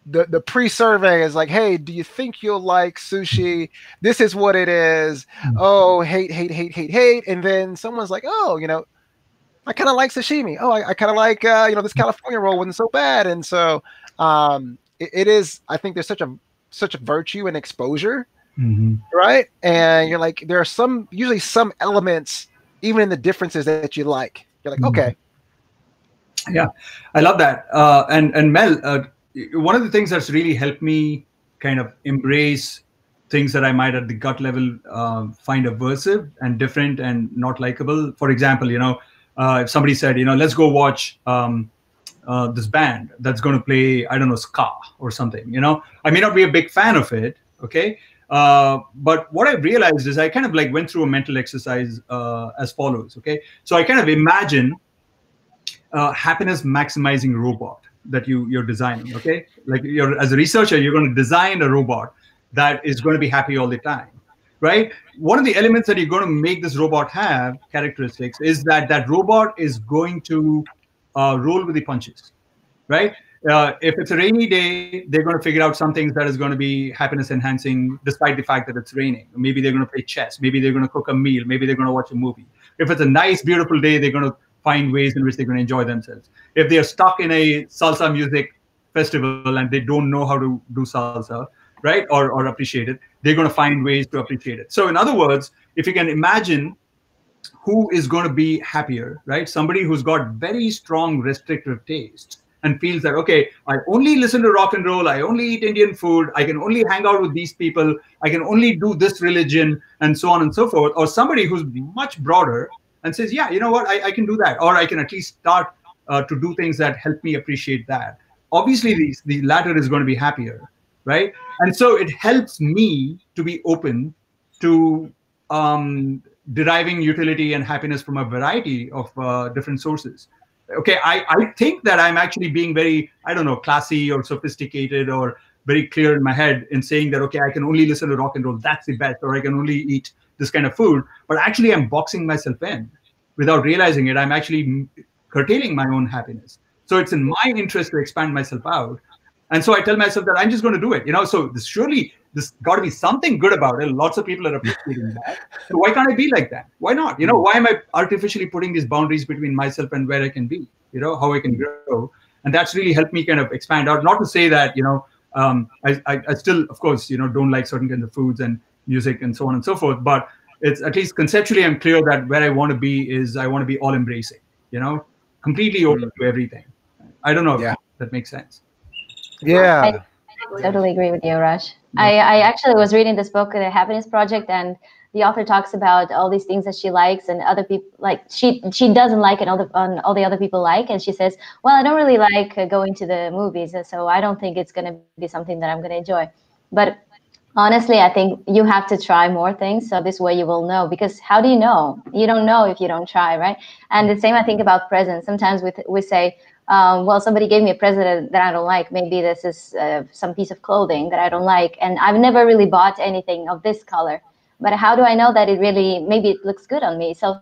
the pre-survey is like, hey, do you think you'll like sushi? This is what it is. Oh, hate. And then someone's like, oh, you know, I kind of like sashimi. Oh, I kind of like, you know, this California roll wasn't so bad. And so it is, I think there's such a virtue in exposure, right? And you're like, there are usually some elements, even in the differences, that you like. You're like, okay. Yeah, I love that. And Mel, one of the things that's really helped me kind of embrace things that I might at the gut level find aversive and different and not likable. For example, you know, if somebody said, you know, let's go watch this band that's going to play, I don't know, ska or something, you know, I may not be a big fan of it. Okay. But what I realized is I kind of like went through a mental exercise as follows. Okay. So I kind of imagine happiness maximizing robot that you're designing. Okay. Like as a researcher, you're going to design a robot that is going to be happy all the time. Right. One of the elements that you're going to make this robot have characteristics is that robot is going to roll with the punches, right? If it's a rainy day, they're going to figure out some things that is going to be happiness enhancing, despite the fact that it's raining. Maybe they're going to play chess. Maybe they're going to cook a meal. Maybe they're going to watch a movie. If it's a nice, beautiful day, they're going to find ways in which they're going to enjoy themselves. If they're stuck in a salsa music festival and they don't know how to do salsa, right, or appreciate it, they're going to find ways to appreciate it. So in other words, if you can imagine who is going to be happier, right? Somebody who's got very strong restrictive tastes and feels that, okay, I only listen to rock and roll, I only eat Indian food, I can only hang out with these people, I can only do this religion, and so on and so forth. Or somebody who's much broader and says, yeah, you know what, I can do that. Or I can at least start to do things that help me appreciate that. Obviously, the latter is going to be happier, right? And so it helps me to be open to deriving utility and happiness from a variety of different sources. Okay, I think that I'm actually being very, I don't know, classy or sophisticated or very clear in my head in saying that, okay, I can only listen to rock and roll, that's the best, or I can only eat this kind of food. But actually, I'm boxing myself in without realizing it. I'm actually curtailing my own happiness. So it's in my interest to expand myself out. And so I tell myself that I'm just going to do it. So this got to be something good about it. Lots of people are appreciating that. So why can't I be like that? Why not? Why am I artificially putting these boundaries between myself and where I can be, how I can grow? And that's really helped me kind of expand out. Not to say that, I still, of course, don't like certain kinds of foods and music and so on and so forth. But it's at least conceptually, I'm clear that where I want to be is I want to be all embracing, completely open to everything. I don't know if that makes sense. Yeah. I totally agree with you, Raj. I actually was reading this book, The Happiness Project, and the author talks about all these things that she likes and other people like she doesn't like and all the other people like, and she says, well, I don't really like going to the movies, so I don't think it's going to be something that I'm going to enjoy. But honestly, I think you have to try more things, so this way you will know, because how do you know? You don't know if you don't try, right? And the same I think about presents. Sometimes we say, well, somebody gave me a present that I don't like. Maybe this is some piece of clothing that I don't like, and I've never really bought anything of this color. But how do I know that maybe it looks good on me? So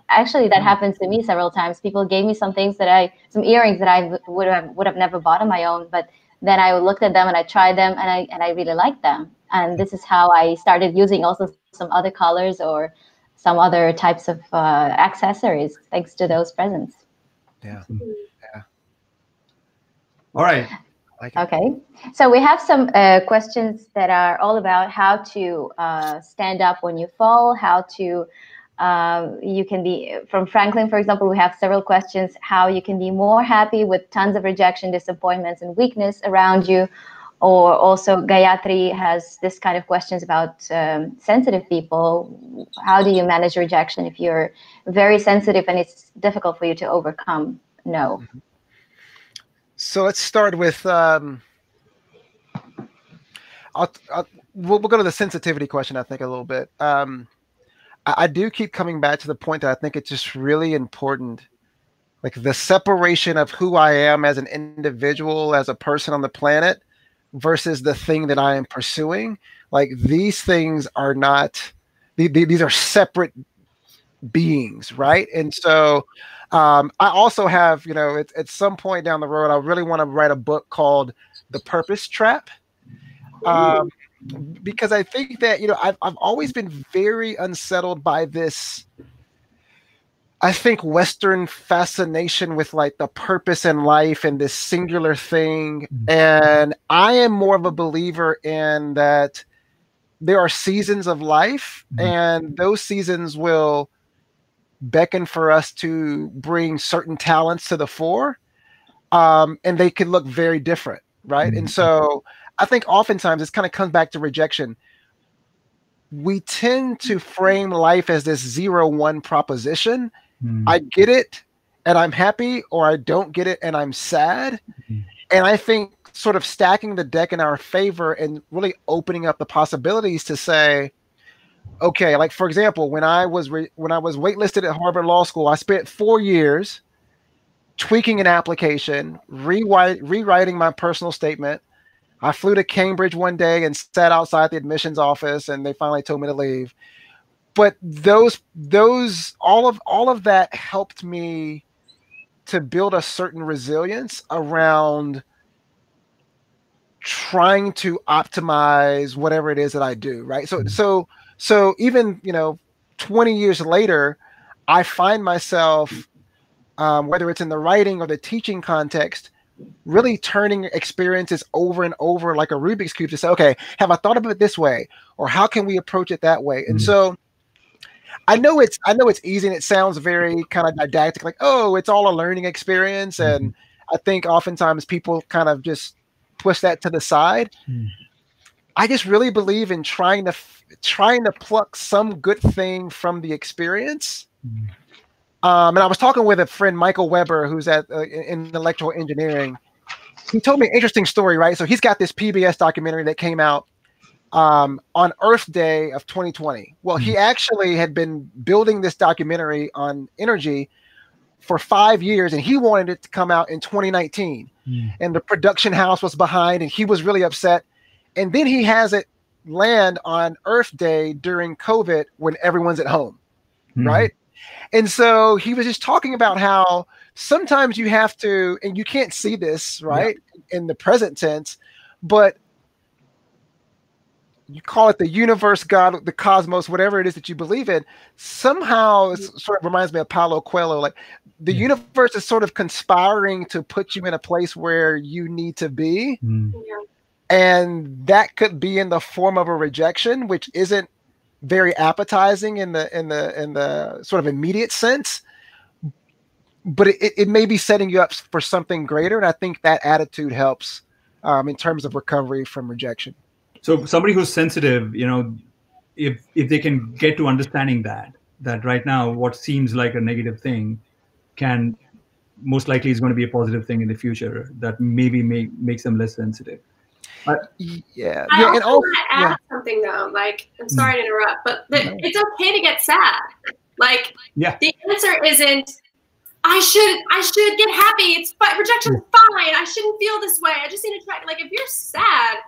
actually, that happens to me several times. People gave me some earrings that I would have never bought on my own. But then I looked at them and I tried them and I really liked them. And this is how I started using also some other colors or some other types of accessories, thanks to those presents. Yeah. All right. Okay. So we have some questions that are all about how to stand up when you fall, how to, you can be, from Franklin, for example, we have several questions, how you can be more happy with tons of rejection, disappointments, and weakness around you. Or also Gayatri has this kind of questions about sensitive people. How do you manage rejection if you're very sensitive and it's difficult for you to overcome no? So let's start with, we'll go to the sensitivity question, I think, a little bit. I do keep coming back to the point that I think it's just really important, like the separation of who I am as an individual, as a person on the planet, versus the thing that I am pursuing. Like these things are not, these are separate beings, right? And so I also have, at some point down the road, I really want to write a book called The Purpose Trap. Because I think that, I've always been very unsettled by this, I think, Western fascination with like the purpose in life and this singular thing. And I am more of a believer in that there are seasons of life, and those seasons will beckon for us to bring certain talents to the fore, and they can look very different, right? And so I think oftentimes this kind of comes back to rejection. We tend to frame life as this 0-1 proposition. I get it and I'm happy, or I don't get it and I'm sad. And I think sort of stacking the deck in our favor and really opening up the possibilities to say, okay, like for example, when I was waitlisted at Harvard Law School, I spent 4 years tweaking an application, rewriting my personal statement. I flew to Cambridge one day and sat outside the admissions office, and they finally told me to leave. But all of that helped me to build a certain resilience around trying to optimize whatever it is that I do, right? So even 20 years later, I find myself, whether it's in the writing or the teaching context, really turning experiences over and over like a Rubik's Cube to say, okay, have I thought of it this way, or how can we approach it that way? And so I know it's easy and it sounds very kind of didactic, like, oh, it's all a learning experience. And I think oftentimes people kind of just push that to the side. I just really believe in trying to pluck some good thing from the experience. And I was talking with a friend, Michael Weber, who's in electrical engineering. He told me an interesting story, right? So he's got this PBS documentary that came out on Earth Day of 2020. Well, he actually had been building this documentary on energy for 5 years, and he wanted it to come out in 2019. And the production house was behind, and he was really upset. And then he has it land on Earth Day during COVID when everyone's at home, right? And so he was just talking about how sometimes you have to, and you can't see this, right, in the present tense, but you call it the universe, God, the cosmos, whatever it is that you believe in, somehow it sort of reminds me of Paulo Coelho. Like the universe is sort of conspiring to put you in a place where you need to be. And that could be in the form of a rejection, which isn't very appetizing in the sort of immediate sense. But it may be setting you up for something greater. And I think that attitude helps in terms of recovery from rejection. So somebody who's sensitive, you know, if they can get to understanding that right now what seems like a negative thing can most likely is going to be a positive thing in the future that maybe makes them less sensitive. I also want to add something though. Like, I'm sorry to interrupt, but it's okay to get sad. Like, the answer isn't I should get happy. It's rejection's fine. I shouldn't feel this way. I just need to try. Like, if you're sad.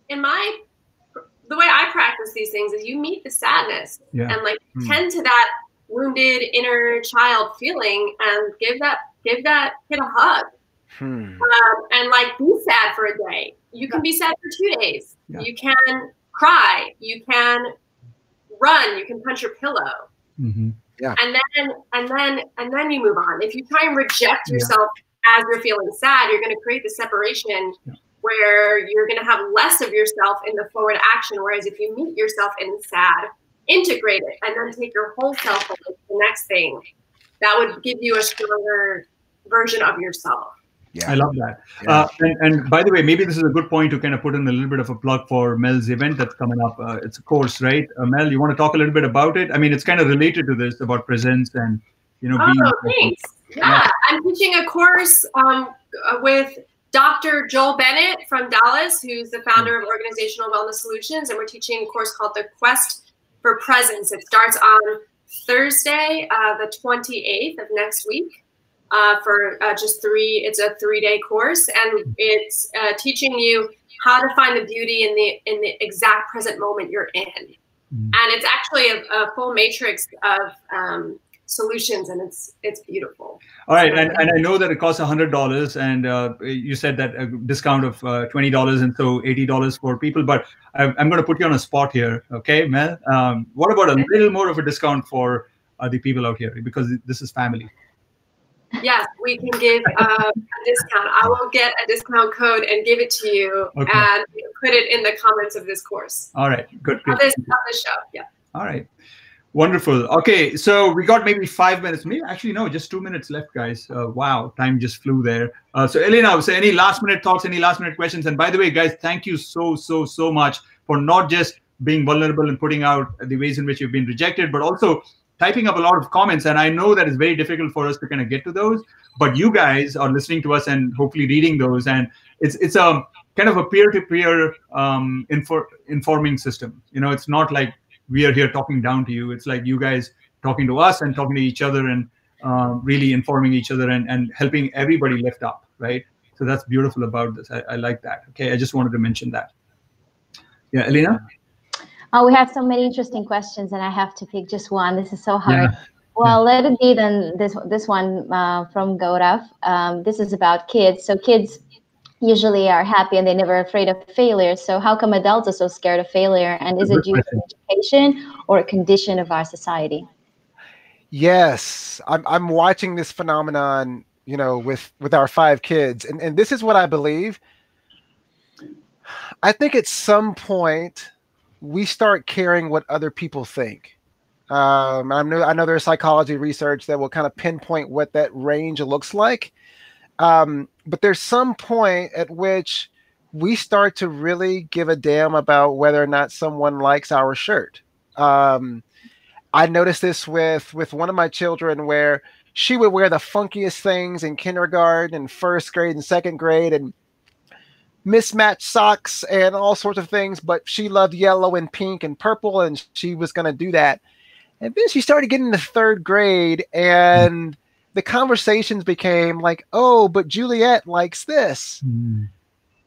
The way I practice these things is you meet the sadness and like tend to that wounded inner child feeling and give that kid a hug and like be sad for a day. You can be sad for 2 days. You can cry. You can run. You can punch your pillow. And then you move on. If you try and reject yourself as you're feeling sad, you're going to create the separation. Where you're going to have less of yourself in the forward action. Whereas if you meet yourself in the sad, integrate it, and then take your whole self to the next thing, that would give you a stronger version of yourself. I love that. And by the way, maybe this is a good point to kind of put in a little bit of a plug for Mel's event that's coming up. It's a course, right? Mel, you want to talk a little bit about it? I mean, it's kind of related to this about presence and, you know. Thanks. I'm teaching a course with Dr. Joel Bennett from Dallas, who's the founder of Organizational Wellness Solutions, and we're teaching a course called The Quest for Presence. It starts on Thursday, the 28th of next week, for it's a 3-day course, and it's teaching you how to find the beauty in the exact present moment you're in. And it's actually a full matrix of solutions, and it's beautiful. All right, and I know that it costs $100, and you said that a discount of $20, and so $80 for people. But I'm going to put you on a spot here, okay, Mel? What about a little more of a discount for the people out here, because this is family? Yes, we can give a discount. I will get a discount code and give it to you, and put it in the comments of this course. All right, good. On this show, All right. Wonderful. Okay, so we got maybe 5 minutes. Maybe actually no, just 2 minutes left, guys. Wow, time just flew there. So Elena, so any last minute thoughts, any last minute questions? And by the way, guys, thank you so much for not just being vulnerable and putting out the ways in which you've been rejected, but also typing up a lot of comments. And I know that it's very difficult for us to kind of get to those, but you guys are listening to us and hopefully reading those. And it's a kind of a peer-to-peer informing system. You know, it's not like we are here talking down to you. It's like you guys talking to us and talking to each other and really informing each other and helping everybody lift up, right? So that's beautiful about this. I like that. Okay, I just wanted to mention that. Yeah, Elena? We have so many interesting questions, and I have to pick just one. This is so hard. Well, let it be then this one from Gaurav. This is about kids. So kids usually are happy and they're never afraid of failure. So how come adults are so scared of failure? And is it due to education or a condition of our society? Yes, I'm watching this phenomenon, you know, with our 5 kids. And this is what I believe. I think at some point we start caring what other people think. I know there's psychology research that will kind of pinpoint what that range looks like. But there's some point at which we start to really give a damn about whether or not someone likes our shirt. I noticed this with one of my children where she would wear the funkiest things in kindergarten and first grade and second grade and mismatched socks and all sorts of things, but she loved yellow and pink and purple, and she was going to do that. And then she started getting to 3rd grade, and the conversations became like, oh, but Juliet likes this.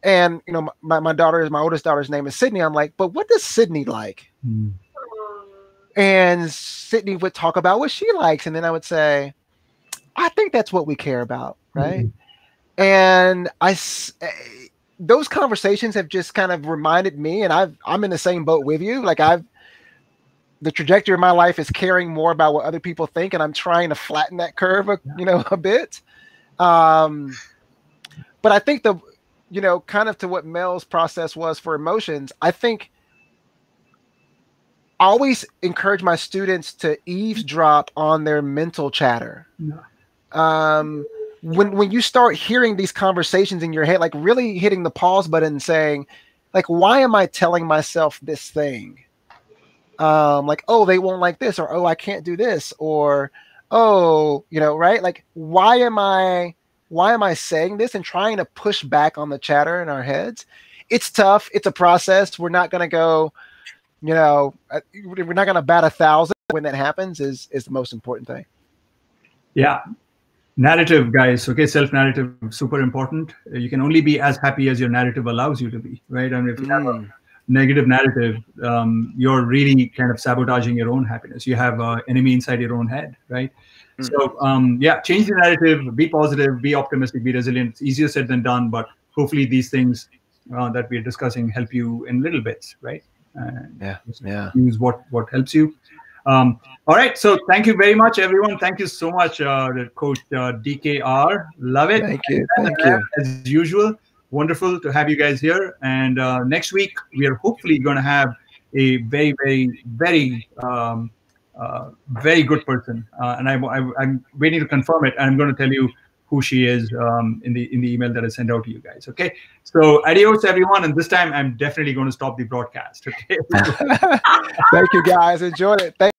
And, you know, my oldest daughter's name is Sydney. I'm like, but what does Sydney like? And Sydney would talk about what she likes. And then I would say, I think that's what we care about, right? And those conversations have just kind of reminded me, and I'm in the same boat with you. Like the trajectory of my life is caring more about what other people think, and I'm trying to flatten that curve, a bit. But I think kind of to what Mel's process was for emotions, I think I always encourage my students to eavesdrop on their mental chatter. When you start hearing these conversations in your head, like really hitting the pause button and saying, like, why am I telling myself this thing? Like, oh, they won't like this, or, oh, I can't do this, or, oh, right? Like, why am I saying this, and trying to push back on the chatter in our heads? It's tough. It's a process. We're not going to go, we're not going to bat 1,000 when that happens is the most important thing. Yeah. Narrative, guys. Okay. Self-narrative, super important. You can only be as happy as your narrative allows you to be, right? And if you have a negative narrative, you're really kind of sabotaging your own happiness. You have an enemy inside your own head, right? So yeah, change the narrative, be positive, be optimistic, be resilient. It's easier said than done, but hopefully these things that we're discussing help you in little bits, right? Use what helps you. All right, so thank you very much, everyone. Thank you so much, Coach DKR. Love it. Thank you. Thank you. As usual, wonderful to have you guys here. And next week, we are hopefully going to have a very, very, very, very good person. And I'm waiting to confirm it. And I'm going to tell you who she is in the email that I sent out to you guys. Okay. So adios, everyone. And this time, I'm definitely going to stop the broadcast. Okay. Thank you, guys. Enjoyed it.